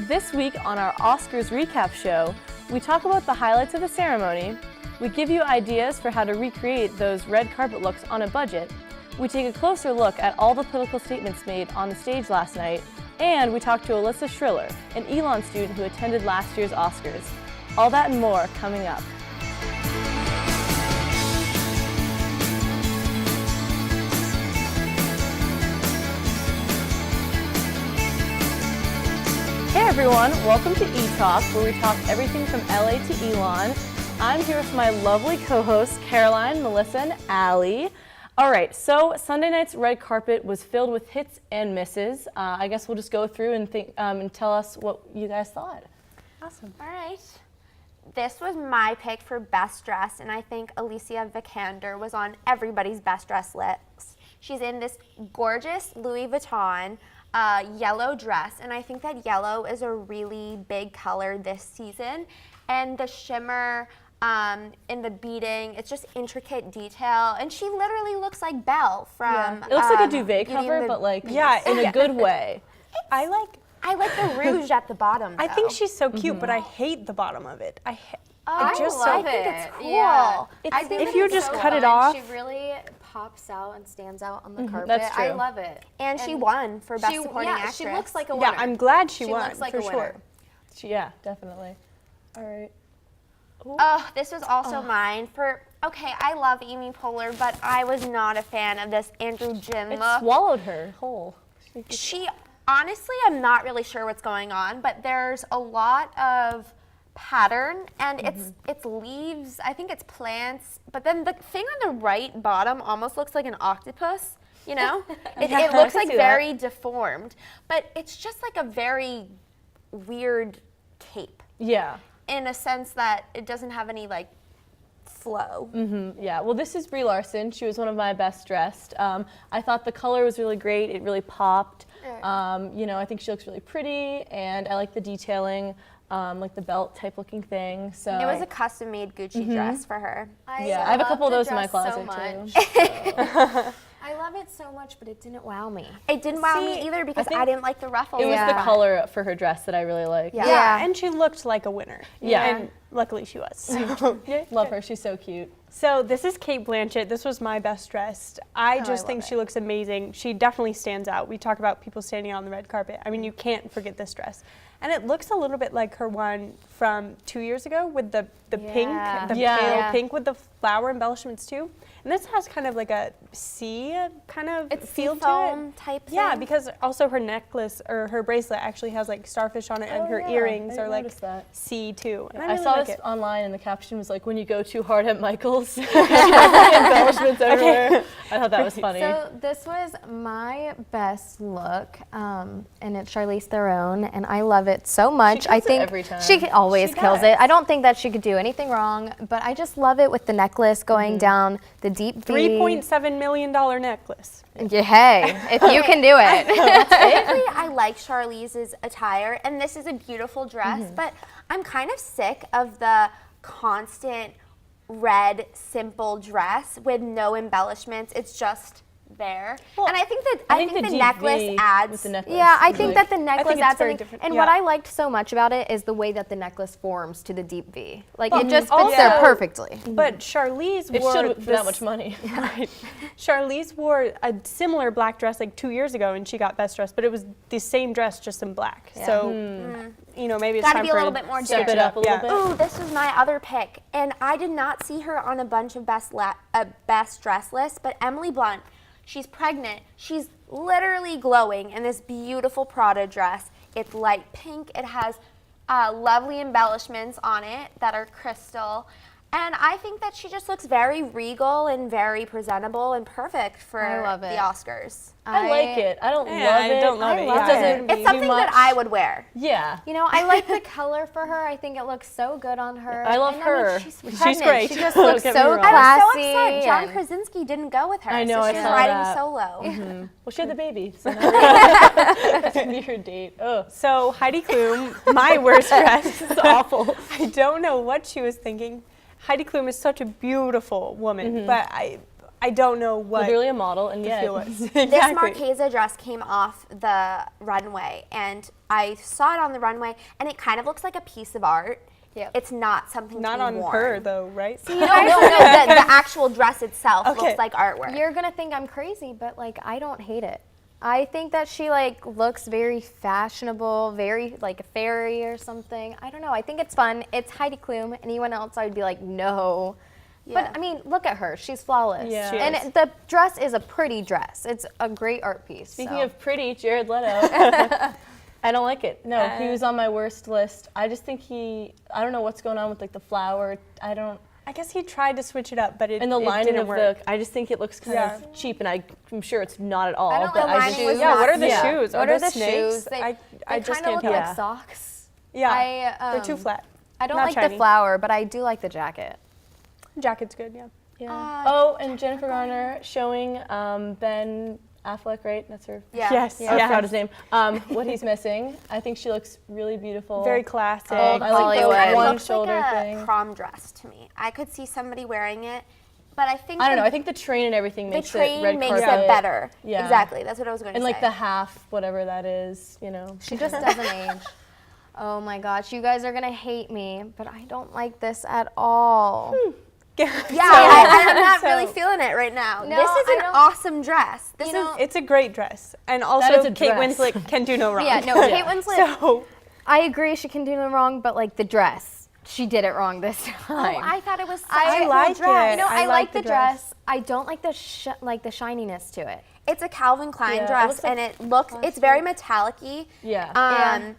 This week on our Oscars recap show, we talk about the highlights of the ceremony, we give you ideas for how to recreate those red carpet looks on a budget, we take a closer look at all the political statements made on the stage last night, and we talk to Alyssa Schriller, an Elon student who attended last year's Oscars. All that and more coming up. Hey everyone, welcome to ETalk, where we talk everything from LA to Elon. I'm here with my lovely co-hosts, Caroline, Melissa, and Allie. All right, so Sunday night's red carpet was filled with hits and misses. I guess we'll just go through and tell us what you guys thought. Awesome. All right. This was my pick for best dress, and I think Alicia Vikander was on everybody's best dress list. She's in this gorgeous Louis Vuitton yellow dress, and I think that yellow is a really big color this season, and the shimmer in the beading, it's just intricate detail, and she literally looks like Belle from It looks like a duvet cover, but like in a good way. I like the rouge at the bottom, I though. think she's so cute, but I hate the bottom of it. I think it's cool. Yeah. I think if it's you just so cut it fun. off. She really pops out and stands out on the carpet. That's true. I love it. And she won for best supporting actress. She looks like a winner. Yeah, I'm glad she won, looks like for a winner. sure. Yeah, definitely. All right. Oh, this was also mine okay, I love Amy Poehler, but I was not a fan of this Andrew Jin It look. swallowed her whole. She, honestly, I'm not really sure what's going on, but there's a lot of pattern, and it's leaves, I think it's plants, but then the thing on the right bottom almost looks like an octopus, you know? It looks like very deformed, but it's just like a very weird cape. Yeah. In a sense that it doesn't have any like flow. Yeah, well, this is Brie Larson. She was one of my best dressed. I thought the color was really great. It really popped. I think she looks really pretty, and I like the detailing, like the belt type looking thing. So It was a custom made Gucci dress for her. I have a couple of those in my closet too. I love it so much, but it didn't wow me. It didn't wow me either because I didn't like the ruffles. It was the color for her dress that I really liked. Yeah, and she looked like a winner. Yeah. And luckily she was. So. Love her. She's so cute. So this is Cate Blanchett. This was my best dressed. I just think she looks amazing. She definitely stands out. We talk about people standing on the red carpet. I mean, you can't forget this dress. And it looks a little bit like her one from 2 years ago with the pink, the pale pink with the flower embellishments too. And this has kind of like a sea kind of feel to it. Type thing. Yeah, because also her necklace or her bracelet actually has like starfish on it, and her earrings are like sea too. And I saw this online, and the caption was like, "When you go too hard at Michael's." Embellishments everywhere. I thought that was funny. So this was my best look, and it's Charlize Theron, and I love it so much. I think every time. She always kills it. I don't think that she could do anything wrong, but I just love it with the necklace going down the deep V. $3.7 million necklace. Yeah, hey, if you can do it. Typically, I like Charlize's attire, and this is a beautiful dress, but I'm kind of sick of the constant red, simple dress with no embellishments. It's just there. Well, and I think the necklace adds. Yeah, I think that the necklace adds something. Different. And what I liked so much about it is the way that the necklace forms to the deep V. Like it just fits there perfectly. But Charlize wore that much money. Right. Charlize wore a similar black dress like 2 years ago, and she got best dressed. But it was the same dress, just in black. Yeah. So maybe it's gotta time be for a little bit more step it up a little bit. Ooh, this was my other pick, and I did not see her on a bunch of best dress lists. But Emily Blunt. She's pregnant. She's literally glowing in this beautiful Prada dress. It's light pink. It has lovely embellishments on it that are crystal. And I think that she just looks very regal and very presentable and perfect for the Oscars. I like it. I don't love it. I don't love it. It's something that I would wear. Yeah. You know, I like the color for her. I think it looks so good on her. I love her. She's great. She just looks so classy. I was so upset John Krasinski didn't go with her. I know, so I she's saw riding that. solo. Well, she had the baby. So that's going to be her date. Ugh. So Heidi Klum, my worst dress. It's awful. I don't know what she was thinking. Heidi Klum is such a beautiful woman, but I I don't know what Literally a model, and the yet. feel was. This Exactly. Marchesa dress came off the runway, and I saw it on the runway, and it kind of looks like a piece of art. Yep. It's not something Not to be on worn. her though, right? No, the actual dress itself Okay. looks like artwork. You're gonna think I'm crazy, but like I don't hate it. I think that she like looks very fashionable, very like a fairy or something. I don't know. I think it's fun. It's Heidi Klum. Anyone else, I would be like, no. Yeah. But I mean, look at her. She's flawless. Yeah. She And is. the dress is a pretty dress. It's a great art piece. Speaking so. of pretty, Jared Leto. I don't like it. No, he was on my worst list. I just think I don't know what's going on with like the flower. I guess he tried to switch it up, but it And the it lining didn't of work. I just think it looks kind Yeah. of cheap, and I'm sure it's not at all. I don't but like I the just, shoes. Yeah, what are the Yeah. shoes? What are are the snakes? shoes? I They just kind of can't look tell. like socks. Yeah, I, they're too flat. I don't Not like shiny. the flower, but I do like the jacket. Jacket's good, yeah. Yeah. Oh, and Jennifer Garner showing Ben Affleck, right? That's her. Yeah. Yes, I yes. forgot his name. What he's missing. I think she looks really beautiful. Very classic. I like Hollywood. the It one looks shoulder like a thing. prom dress to me. I could see somebody wearing it, but I think I don't know. I think the train and everything the makes train it red makes carpet. it better. Yeah. Exactly. That's what I was going to And say. like the half, whatever that is, you know. She just doesn't age. Oh my gosh, you guys are gonna hate me, but I don't like this at all. Yeah, I'm not So- really feeling it right now. No, this is I an don't- awesome dress. This You know- is It's a great dress. And is also a Kate dress. Winslet can do no wrong. Yeah, no, Kate Winslet, So I agree she can do no wrong, but like the dress, she did it wrong this time. Oh, I thought it was such I a cool like dress. it. No, I I like like the the dress. I don't like the shininess to it. It's a Calvin Klein Yeah, it dress, looks like and it looks. It's very metallic-y. Yeah. Um,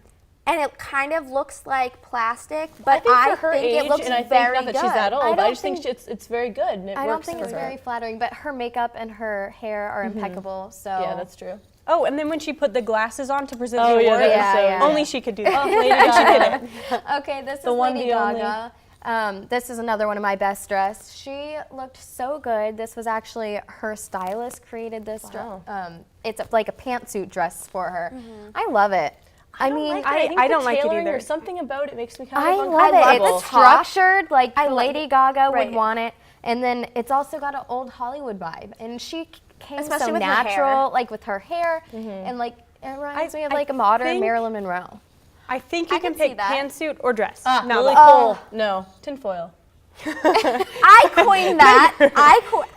and it kind of looks like plastic, but I think for her think age, it looks and I think very not that good. she's that old, I I, don't just think think- it's very good, and it I don't works think for it's her. very flattering, but her makeup and her hair are impeccable. So Yeah, that's true. Oh, and then when she put the glasses on to present Oh, the yeah, award, that was Yeah, so yeah. only she could do that. Lady Gaga. Okay, this The is one, Lady the only. Gaga. This is another one of my best dress. She looked so good. This was actually her stylist created this dress. Wow. It's like a pantsuit dress for her. I love it. I mean, I think I the don't like it tailoring either. or something about it makes me kind I of love uncomfortable. it. It's structured like I like Lady it. Gaga Right. would want it, and then it's also got an old Hollywood vibe. And she came Especially so with her natural, hair. like with her hair, and like it reminds me of I like a modern think- Marilyn Monroe. I think you I can can see pick that. pantsuit or dress. Ah, No, Lily like- Cole. No, tinfoil. I coined that.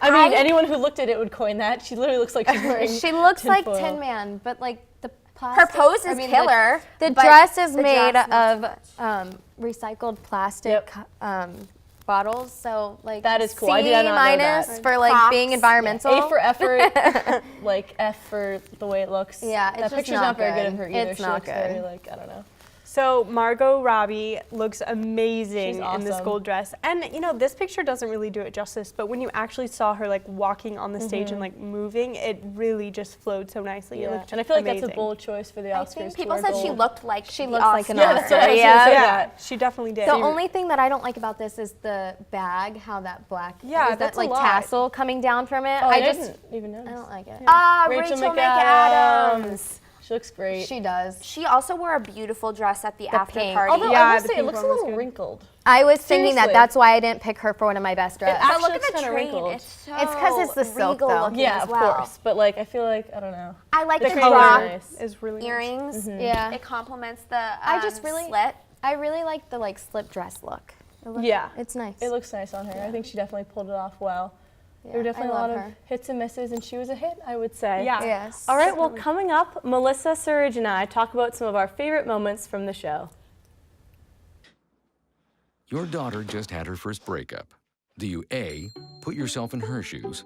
I mean, anyone who looked at it would coin that. She literally looks like she's wearing She looks like tinfoil. Tin Man, but like the her plastic. pose I is mean, killer. The but dress is the made dress, not of so much. recycled plastic bottles, so like That is cool. C I did not know minus that. for like Props. being environmental. A for effort, like F for the way it looks. Yeah, it's that just picture's not not very good of good. her either. It's she not looks very good. like, I don't know. So Margot Robbie looks amazing She's in this awesome. gold dress. And you know, this picture doesn't really do it justice, but when you actually saw her like walking on the stage and like moving, it really just flowed so nicely. It Yeah. looked And I feel like amazing. that's a bold choice for the Oscars. I think to people wear said she gold. looked like She the looks like an Oscars. Yeah, that's what I was gonna Yeah. say. Yeah, that. she definitely did. The only thing that I don't like about this is the bag, how that black, Yeah, is that's that a like lot. tassel coming down from it. Oh, I I just, didn't even notice. I don't like it. Rachel McAdams. She looks great. She does. She also wore a beautiful dress at the after pink. party. Although Yeah, I will the say it pink looks a one was little good. wrinkled. I was thinking that. Seriously. That's why I didn't pick her for one of my best dresses. actually But look looks at the kinda train. wrinkled. It's so It's 'cause it's the silk, regal though. looking Yeah, as of well. course. But like, I feel like, I don't know. I like The the, color drop is nice. is really nice. earrings. Yeah. It complements the I just really- slit. I really like the like slip dress look. Yeah. It's nice. It looks nice on her. I think she definitely pulled it off well. There were Yeah, definitely I a lot love of her. hits and misses, and she was a hit, I would say. Yeah. Yes. All right, well, coming up, Melissa Surridge and I talk about some of our favorite moments from the show. Your daughter just had her first breakup. Do you A, put yourself in her shoes?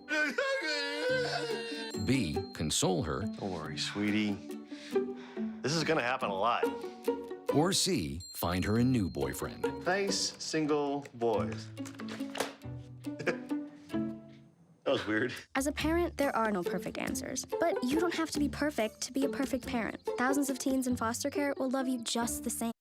B, console her? Don't worry, sweetie. This is gonna happen a lot. Or C, find her a new boyfriend? Nice single boys. That was weird. As a parent, there are no perfect answers. But you don't have to be perfect to be a perfect parent. Thousands of teens in foster care will love you just the same.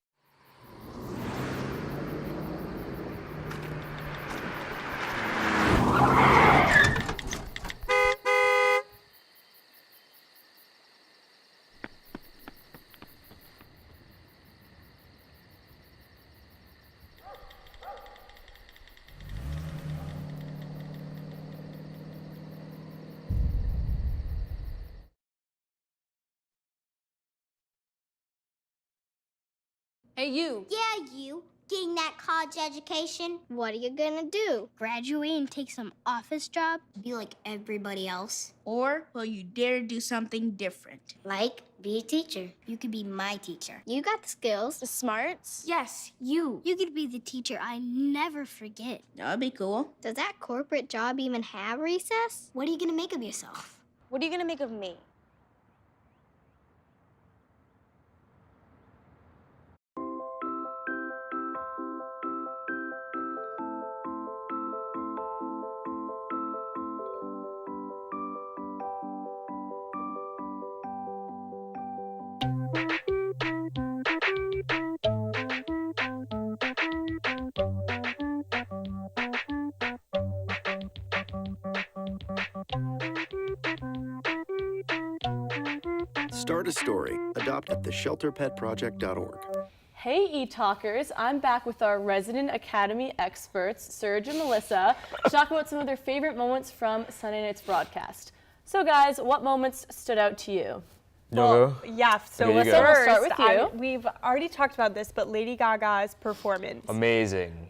Hey, you. Yeah, you. Getting that college education? What are you gonna do? Graduate and take some office job? Be like everybody else? Or will you dare do something different? Like, be a teacher. You could be my teacher. You got the skills, the smarts. Yes, you. You could be the teacher I never forget. That would be cool. Does that corporate job even have recess? What are you gonna make of yourself? What are you gonna make of me? Start a story. Adopt at theshelterpetproject.org. Hey ETalkers, I'm back with our resident Academy experts, Serge and Melissa, to talk about some of their favorite moments from Sunday night's broadcast. So guys, what moments stood out to you? Well, yeah, so Okay, you first, go. We'll start with you. we've already talked about this, but Lady Gaga's performance. Amazing.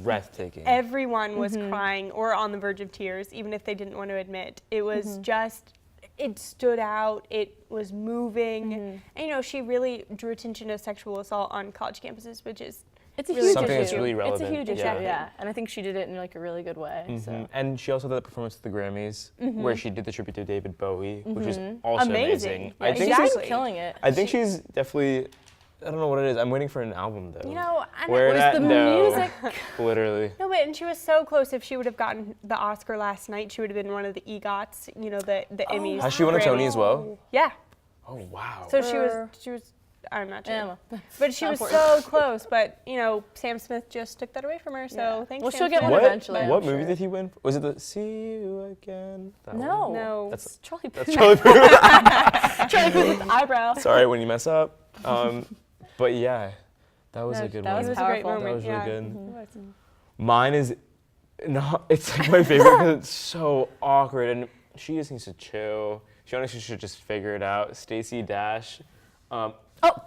Breathtaking. Everyone was crying or on the verge of tears, even if they didn't want to admit. It was just, it stood out, it was moving. And you know, she really drew attention to sexual assault on college campuses, which is It's a really huge Something issue. that's really relevant. It's a huge issue, Yeah. yeah. And I think she did it in like a really good way. So. And she also did that performance at the Grammys, where she did the tribute to David Bowie, which was also Amazing. I Yeah, think exactly. She's killing it. I think she's definitely. I don't know what it is. I'm waiting for an album though. You know, and Where it was that? the No. music. Literally. No, but and she was so close. If she would have gotten the Oscar last night, she would have been one of the EGOTs, you know, the Emmys. Has she won a Tony as well? Yeah. Oh wow. So she was. I'm not sure. Yeah. But she was Important. so close. But you know, Sam Smith just took that away from her. So thanks. Well, Sam she'll get Smith. one what eventually, what I'm movie sure. did he win? Was it the See You Again? That one? No. No. That's Charlie Puth. That's Charlie Puth. Charlie Puth with the eyebrow. Sorry when you mess up. But yeah, that was No, a good that one. was It was a great powerful. moment. That was really yeah. good. Mine is not. It's like my favorite because it's so awkward, and she just needs to chill. She honestly should just figure it out. Stacey Dash,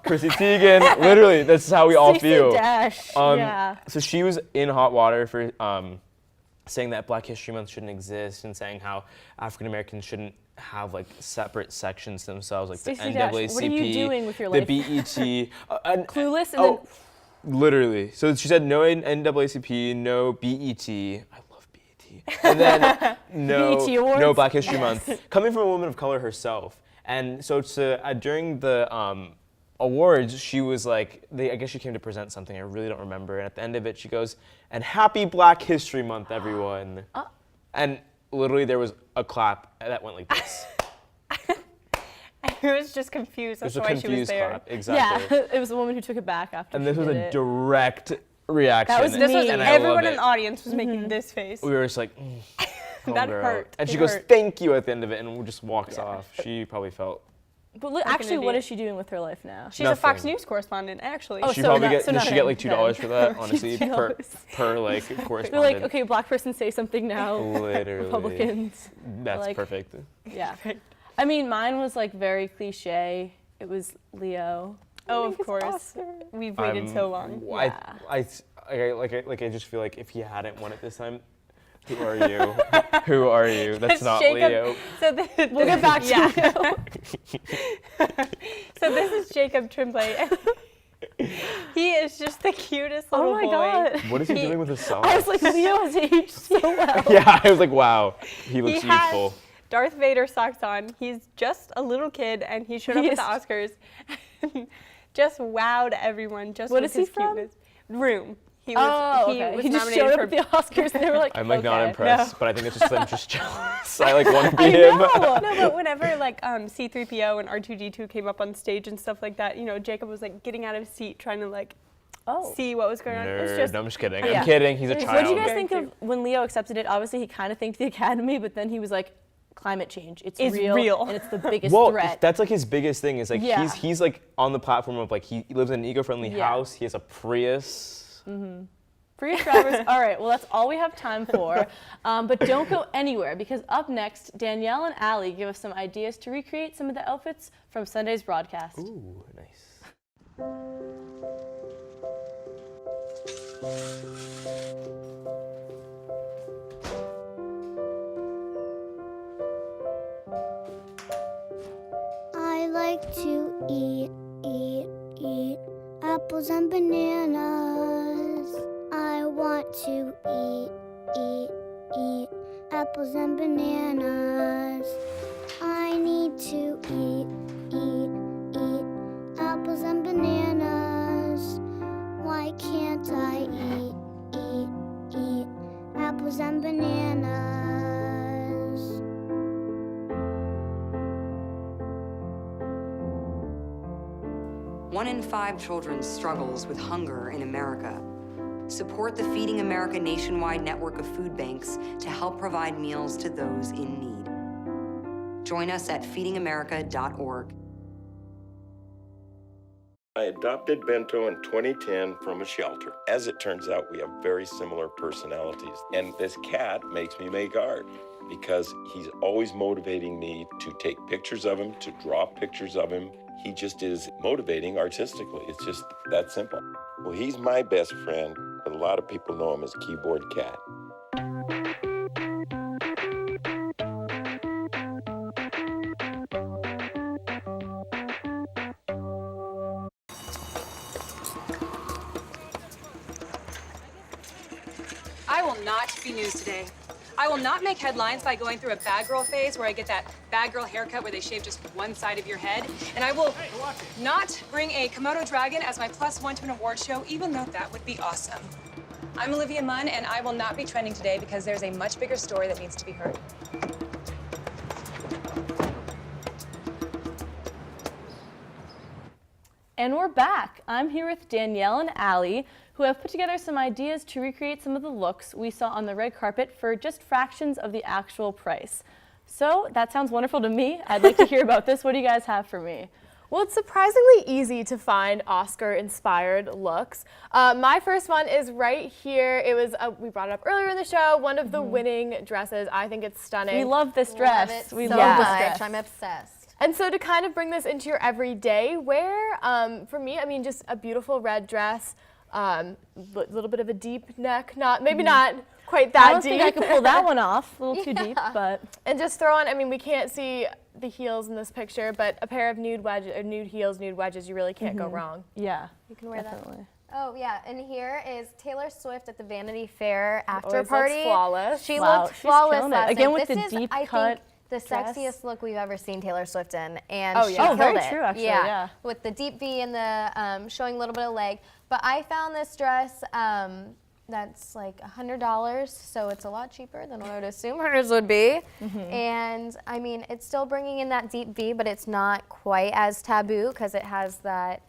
Chrissy Teigen. Literally, that's how we all Stacey feel. Dash. Yeah. So she was in hot water for saying that Black History Month shouldn't exist and saying how African Americans shouldn't have like separate sections to themselves, like Stacey the Dash, NAACP, what are you doing with your the life? BET. Clueless and Literally. So she said no NAACP, no BET. I love BET. And then BET no Awards? Black History Month. Coming from a woman of color herself. And so during the awards, she was like, I guess she came to present something. I really don't remember. And at the end of it, she goes, "And happy Black History Month, everyone." And literally there was a clap that went like this. I was just confused. It was That's a why she was confused there. clap. Exactly. Yeah, it was a woman who took it back after And this she was did a it. direct reaction. That was This was me. And I everyone love in it. the audience was making this face. We were just like, That girl. hurt. And It she goes, hurt. "Thank you" at the end of it, and just walks off. She probably felt. But look, Like an actually, what idiot. is she doing with her life now? She's a Fox Nothing. News correspondent, actually. Oh, She so probably not- get. so Does she nothing get like $2 then. for that? Honestly, per like They're correspondent. like, okay, black person say something now. Literally. Republicans. That's like- perfect. Yeah. I mean, mine was like very cliche. It was Leo. Oh, of course. We've waited so long. I just feel like if he hadn't won it this time, who are you? Who are you? That's not Jacob, Leo. So We'll get back to Leo. So this is Jacob Tremblay. He is just the cutest little Oh my boy. God. What is he doing with his socks? I was like, Leo has aged so well. Yeah, I was like, wow, he looks He has youthful. Darth Vader socks on. He's just a little kid, and he showed up at the Oscars. And just wowed everyone. Just What with is he his from? cuteness. Room. He Oh, was, okay. was He just nominated showed for up at the Oscars and they were like, I'm like not okay. impressed, but I think it's just I'm just jealous. I like want to be I him. know. No, but whenever like C-3PO and R2-D2 came up on stage and stuff like that, you know, Jacob was like getting out of his seat trying to like see what was going on. It was Nerd. just No, I'm just kidding. Yeah. I'm kidding. He's a What child. did you guys Very think of when Leo accepted it? Obviously, he kind of thanked the Academy, but then he was like, climate change. It's real. And it's the biggest Well, threat. that's like his biggest thing. Is like Yeah. he's like on the platform of like he lives in an eco-friendly house. He has a Prius. Prius drivers. All right, well, that's all we have time for. But don't go anywhere because up next, Danielle and Allie give us some ideas to recreate some of the outfits from Sunday's broadcast. Ooh, nice. I like to eat apples and bananas. I want to eat apples and bananas. I need to eat apples and bananas. Why can't I eat apples and bananas? 1 in 5 children struggles with hunger in America. Support the Feeding America nationwide network of food banks to help provide meals to those in need. Join us at feedingamerica.org. I adopted Bento in 2010 from a shelter. As it turns out, we have very similar personalities. And this cat makes me make art because he's always motivating me to take pictures of him, to draw pictures of him. He just is motivating artistically. It's just that simple. Well, he's my best friend, but a lot of people know him as Keyboard Cat. I will not be news today. I will not make headlines by going through a bad girl phase where I get that bad girl haircut where they shave just one side of your head. And I will not bring a Komodo dragon as my +1 to an award show, even though that would be awesome. I'm Olivia Munn, and I will not be trending today because there's a much bigger story that needs to be heard. And we're back. I'm here with Danielle and Allie, who have put together some ideas to recreate some of the looks we saw on the red carpet for just fractions of the actual price. So that sounds wonderful to me. I'd like to hear about this. What do you guys have for me? Well, it's surprisingly easy to find Oscar-inspired looks. My first one is right here. It was, we brought it up earlier in the show, one of the winning dresses. I think it's stunning. We love this dress. We love this dress. I'm obsessed. And so to kind of bring this into your everyday wear, for me, I mean, just a beautiful red dress, little bit of a deep neck, maybe not quite that deep. I don't think I could pull that one off, a little too deep, but. And just throw on, I mean, we can't see the heels in this picture, but a pair of nude heels, nude wedges, you really can't go wrong. Yeah, you can wear definitely. that. Oh yeah, and here is Taylor Swift at the Vanity Fair after Always party. looks flawless. She looked flawless last Again night. with the deep cut. The sexiest look we've ever seen Taylor Swift in, and she Oh, killed very it. true, actually, yeah. With the deep V and the showing a little bit of leg. But I found this dress that's like $100, so it's a lot cheaper than what I would assume hers would be. And I mean, it's still bringing in that deep V, but it's not quite as taboo because it has that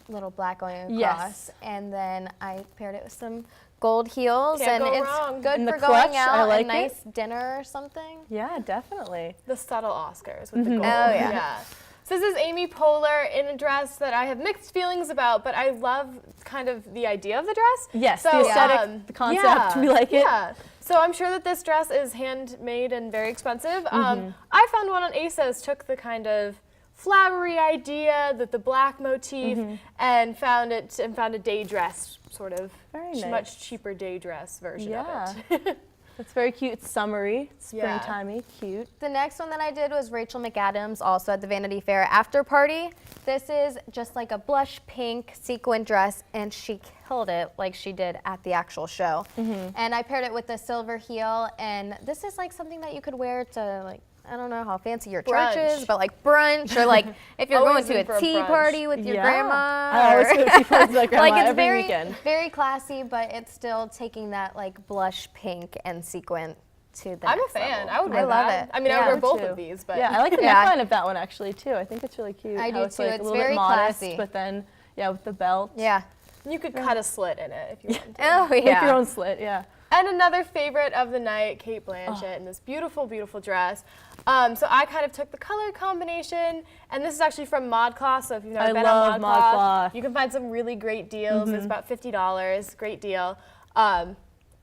little black going across. And then I paired it with some gold heels, Can't and go it's wrong. good And the for clutch, going out, I like a nice dinner or something. Yeah, definitely. The subtle Oscars with the gold. Oh yeah. So this is Amy Poehler in a dress that I have mixed feelings about, but I love kind of the idea of the dress. Yes, so, the aesthetic, the concept, we like it. Yeah. So I'm sure that this dress is handmade and very expensive. I found one on ASOS, took the kind of flowery idea, the black motif, and found a day dress, sort of. Very nice. Much cheaper day dress version of it. It's very cute. It's summery, springtimey, cute. The next one that I did was Rachel McAdams, also at the Vanity Fair after party. This is just like a blush pink sequin dress, and she killed it like she did at the actual show. And I paired it with the silver heel, and this is like something that you could wear to like, I don't know how fancy your church is, but like brunch, or like if you're going to a tea party with your grandma. I always go to tea parties with my grandma like it's every weekend. very classy, but it's still taking that like blush pink and sequin to the I'm a next fan. level. I would wear love that. it. I mean, I would wear both of these, but yeah, I like the neckline of that one actually too. I think it's really cute. I how do it's too. like It's a little very bit modest, classy. but then with the belt. Yeah. You could cut a slit in it if you wanted to. Oh yeah. Make your own slit. Yeah. And another favorite of the night, Cate Blanchett in this beautiful, beautiful dress. So I kind of took the color combination, and this is actually from ModCloth, so if you've never been on ModCloth, you can find some really great deals. It's about $50, great deal.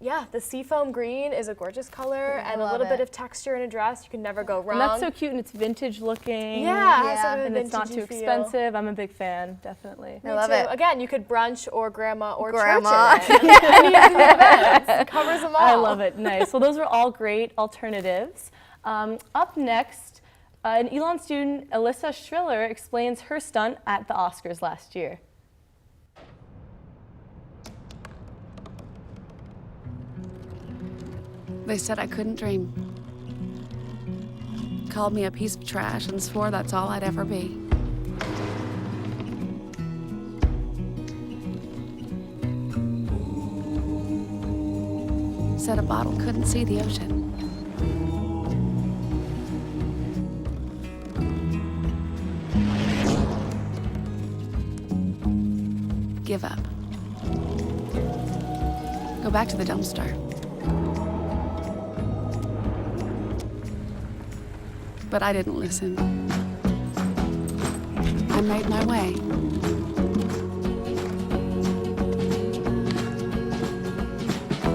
Yeah, the seafoam green is a gorgeous color, and a little bit of texture in a dress. You can never go wrong. And that's so cute, and it's vintage looking. Yeah, and it's not too expensive. I'm a big fan, definitely. I love it. Again, you could brunch or grandma or church in it. It covers them all. I love it. Nice. Well, those were all great alternatives. Up next, an Elon student, Alyssa Schriller, explains her stunt at the Oscars last year. They said I couldn't dream. Called me a piece of trash and swore that's all I'd ever be. Said a bottle couldn't see the ocean. Give up. Go back to the dumpster. But I didn't listen. I made my way.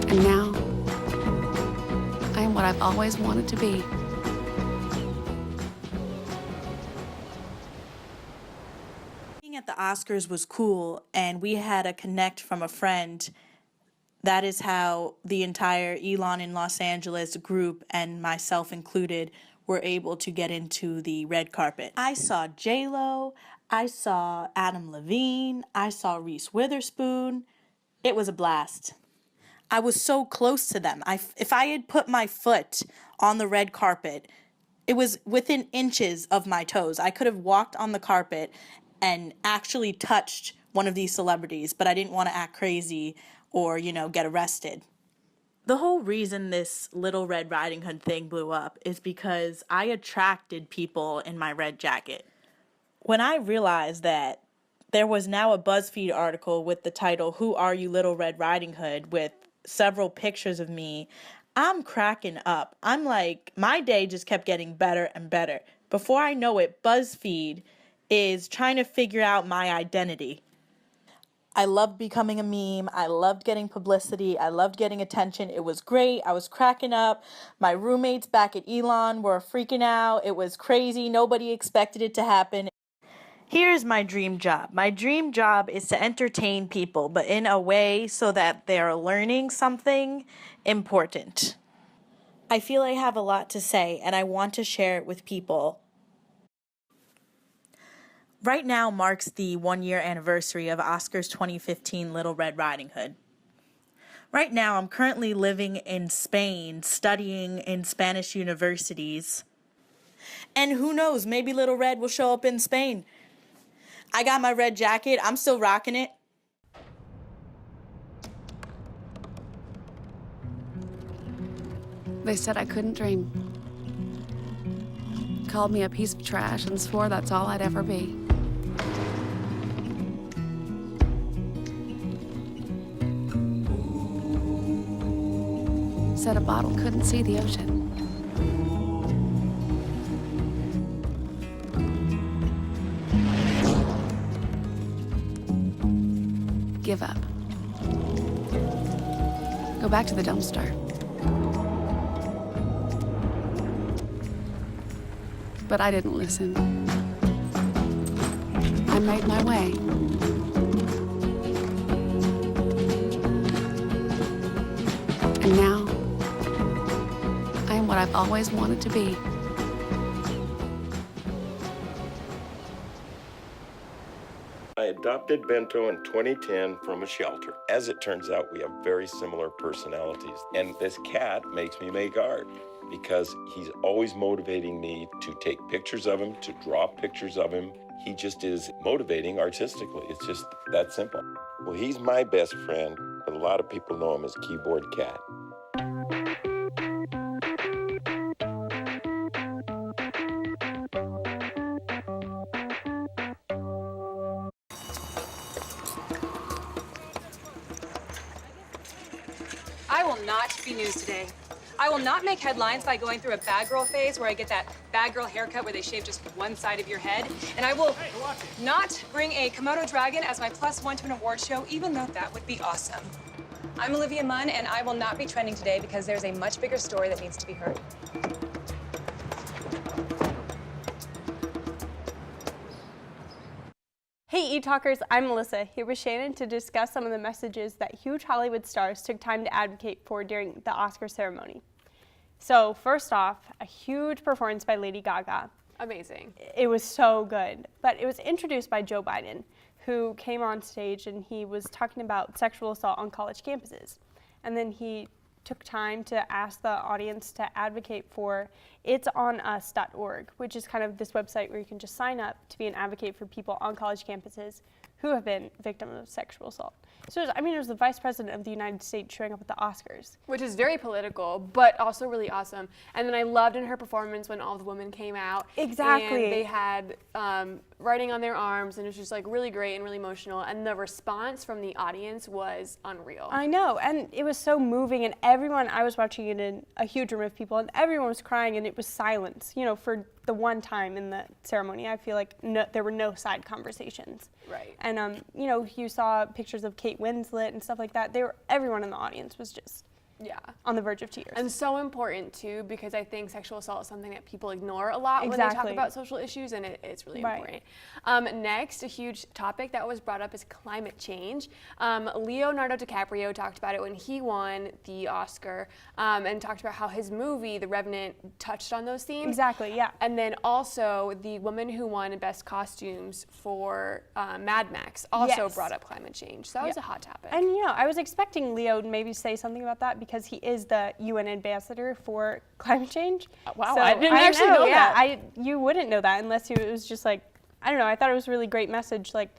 And now, I am what I've always wanted to be. Being at the Oscars was cool, and we had a connect from a friend. That is how the entire Elon in Los Angeles group, and myself included, were able to get into the red carpet. I saw J-Lo, I saw Adam Levine, I saw Reese Witherspoon. It was a blast. I was so close to them. If I had put my foot on the red carpet, it was within inches of my toes. I could have walked on the carpet and actually touched one of these celebrities, but I didn't want to act crazy or, get arrested. The whole reason this Little Red Riding Hood thing blew up is because I attracted people in my red jacket. When I realized that there was now a BuzzFeed article with the title, "Who Are You, Little Red Riding Hood?" with several pictures of me, I'm cracking up. I'm like, my day just kept getting better and better. Before I know it, BuzzFeed is trying to figure out my identity. I loved becoming a meme. I loved getting publicity. I loved getting attention. It was great. I was cracking up. My roommates back at Elon were freaking out. It was crazy. Nobody expected it to happen. Here's my dream job. My dream job is to entertain people, but in a way so that they're learning something important. I feel I have a lot to say, and I want to share it with people. Right now marks the 1-year anniversary of Oscars 2015 Little Red Riding Hood. Right now, I'm currently living in Spain, studying in Spanish universities. And who knows, maybe Little Red will show up in Spain. I got my red jacket. I'm still rocking it. They said I couldn't dream. Called me a piece of trash and swore that's all I'd ever be. Said a bottle couldn't see the ocean. Give up. Go back to the dumpster. But I didn't listen. I made my way. And now, I am what I've always wanted to be. I adopted Bento in 2010 from a shelter. As it turns out, we have very similar personalities. And this cat makes me make art because he's always motivating me to take pictures of him, to draw pictures of him. He just is motivating artistically. It's just that simple. Well, he's my best friend, but a lot of people know him as Keyboard Cat. I will not be news today. I will not make headlines by going through a bad girl phase where I get that bad girl haircut where they shave just one side of your head. And I will not bring a Komodo dragon as my +1 to an award show, even though that would be awesome. I'm Olivia Munn, and I will not be trending today because there's a much bigger story that needs to be heard. Hey ETalkers, I'm Melissa, here with Shannon to discuss some of the messages that huge Hollywood stars took time to advocate for during the Oscar ceremony. So first off, a huge performance by Lady Gaga. Amazing. It was so good, but it was introduced by Joe Biden, who came on stage and he was talking about sexual assault on college campuses. And then he took time to ask the audience to advocate for itsonus.org, which is kind of this website where you can just sign up to be an advocate for people on college campuses who have been victims of sexual assault. So it was the Vice President of the United States showing up at the Oscars. Which is very political, but also really awesome. And then I loved in her performance when all the women came out. Exactly. And they had writing on their arms, and it was just like really great and really emotional. And the response from the audience was unreal. I know, and it was so moving, and everyone, I was watching it in a huge room of people, and everyone was crying, and it was silence. You know, for the one time in the ceremony, I feel like there were no side conversations. Right. And, you know, you saw pictures of Kate Winslet and stuff like that. Everyone in the audience was just on the verge of tears. And so important, too, because I think sexual assault is something that people ignore a lot when they talk about social issues, and it's really important. Next, a huge topic that was brought up is climate change. Leonardo DiCaprio talked about it when he won the Oscar and talked about how his movie, The Revenant, touched on those themes. Exactly, yeah. And then also the woman who won Best Costumes for Mad Max also brought up climate change. So that was a hot topic. And, you know, I was expecting Leo to maybe say something about that because he is the UN ambassador for climate change. Wow, so I didn't actually know that. You wouldn't know that unless it was just like, I don't know, I thought it was a really great message. Like,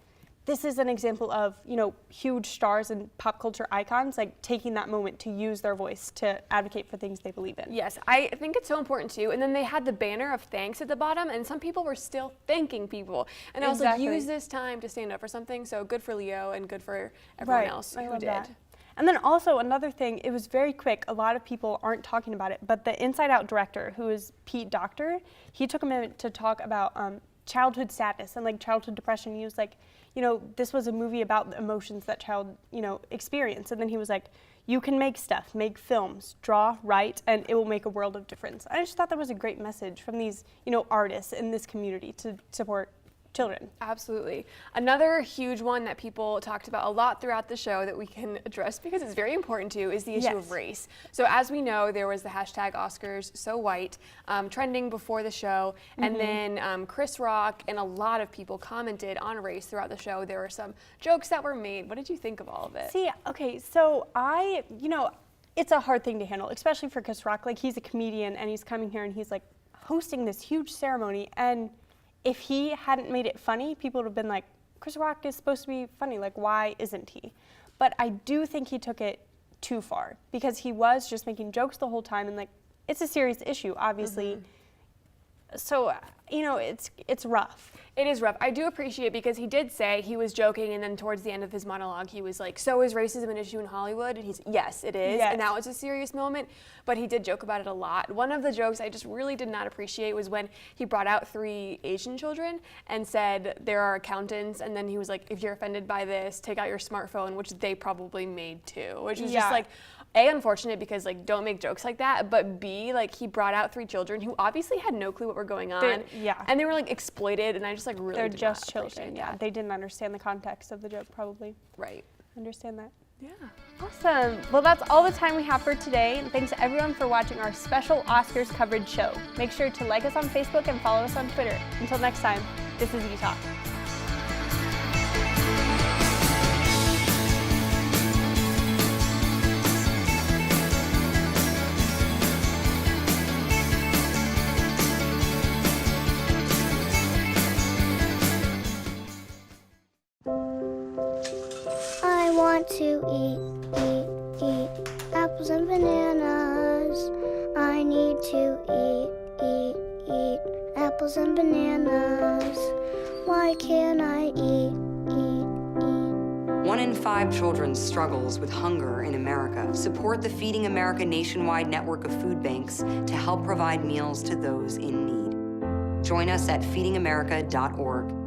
this is an example of, you know, huge stars and pop culture icons, like taking that moment to use their voice to advocate for things they believe in. Yes, I think it's so important too. And then they had the banner of thanks at the bottom, and some people were still thanking people. And I was like, use this time to stand up for something. So good for Leo and good for everyone else who did. That. And then also another thing, it was very quick. A lot of people aren't talking about it, but the Inside Out director, who is Pete Docter, he took a minute to talk about childhood sadness and like childhood depression. He was like, you know, this was a movie about the emotions that child, you know, experience. And then he was like, you can make stuff, make films, draw, write, and it will make a world of difference. I just thought that was a great message from these, you know, artists in this community to support children. Absolutely. Another huge one that people talked about a lot throughout the show that we can address because it's very important too is the issue of race. So as we know, there was the hashtag Oscars So White trending before the show, and then Chris Rock and a lot of people commented on race throughout the show. There were some jokes that were made. What did you think of all of it? See, okay, so you know, it's a hard thing to handle, especially for Chris Rock. Like, he's a comedian and he's coming here and he's like hosting this huge ceremony, and if he hadn't made it funny, people would have been like, Chris Rock is supposed to be funny, like why isn't he? But I do think he took it too far because he was just making jokes the whole time, and like, it's a serious issue, obviously. So, you know, it's rough. It is rough. I do appreciate it because he did say he was joking, and then towards the end of his monologue, he was like, so is racism an issue in Hollywood? And he's, yes, it is. Yes. And that was a serious moment, but he did joke about it a lot. One of the jokes I just really did not appreciate was when he brought out 3 Asian children and said, there are accountants, and then he was like, if you're offended by this, take out your smartphone, which they probably made too, which was just like, A, unfortunate because like don't make jokes like that, but B, like he brought out 3 children who obviously had no clue what were going on. And they were like exploited, and I just like really They're did just not children, that. They didn't understand the context of the joke probably. Right. Understand that. Yeah. Awesome. Well, that's all the time we have for today. And thanks everyone for watching our special Oscars coverage show. Make sure to like us on Facebook and follow us on Twitter. Until next time, this is ETalk. I want to eat apples and bananas. I need to eat apples and bananas. Why can't I eat? 1 in 5 children struggles with hunger in America. Support the Feeding America nationwide network of food banks to help provide meals to those in need. Join us at feedingamerica.org.